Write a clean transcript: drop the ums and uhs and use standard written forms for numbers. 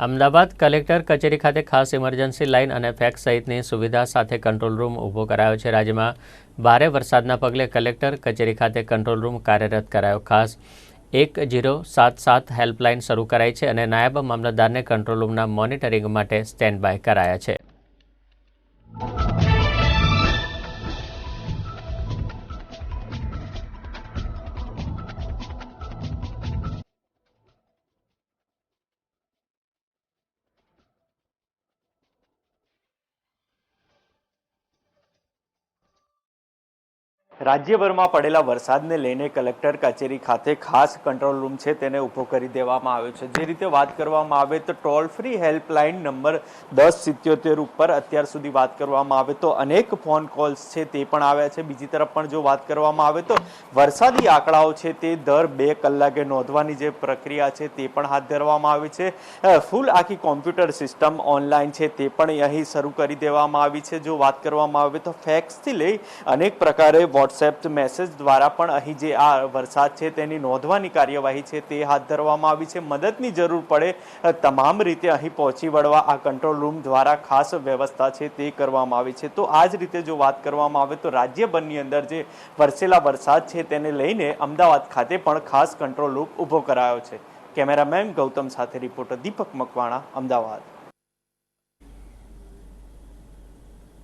Ahmedabad collector કચેરી ખાતે ખાસ ઇમરજન્સી લાઇન અને ફેક્સ સહિતની સુવિધા સાથે કંટ્રોલ રૂમ ઊભો કરાયો છે। રાજ્યમાં ભારે વરસાદના પગલે કલેક્ટર કચેરી ખાતે કંટ્રોલ રૂમ કાર્યરત કરાયો। ખાસ 1077 હેલ્પલાઇન શરૂ કરાઈ છે અને નાયબ મામલતદારને કંટ્રોલ રૂમના મોનિટરિંગ માટે સ્ટેન્ડ બાય કરાયા છે। રાજ્યભરમાં પડેલા વરસાદને લઈને કલેક્ટર કચેરી ખાતે ખાસ કંટ્રોલ રૂમ છે તેને ઊભો કરી દેવામાં આવ્યો છે। જે રીતે વાત કરવામાં આવે તો ટોલ ફ્રી હેલ્પલાઇન નંબર 1077 ઉપર અત્યાર સુધી વાત કરવામાં આવે તો અનેક ફોન કોલ્સ છે તે પણ આવ્યા છે। બીજી તરફ પણ જો વાત કરવામાં આવે તો વરસાદી આંકડાઓ છે તે દર 2 કલાકે નોંધવાની જે પ્રક્રિયા છે તે પણ હાથ ધરવામાં આવી છે। ફૂલ આખી કોમ્પ્યુટર સિસ્ટમ ઓનલાઈન છે તે પણ અહીં શરૂ કરી દેવામાં આવી છે। જો વાત કરવામાં આવે તો ફેક્સથી લઈ અનેક પ્રકારે વોટ્સએપ મેસેજ દ્વારા પણ અહીં જે આ વરસાદ છે તેની નોંધવાની કાર્યવાહી છે તે હાથ ધરવામાં આવી છે। મદદની જરૂર પડે તમામ રીતે અહીં પહોંચી વળવા આ કંટ્રોલ રૂમ દ્વારા ખાસ વ્યવસ્થા છે તે કરવામાં આવી છે। તો આ જ રીતે જો વાત કરવામાં આવે તો રાજ્યભરની અંદર જે વરસેલા વરસાદ છે તેને લઈને અમદાવાદ ખાતે પણ ખાસ કંટ્રોલ રૂમ ઊભો કરાયો છે। કેમેરામેન ગૌતમ સાથે રિપોર્ટર દીપક મકવાણા, અમદાવાદ।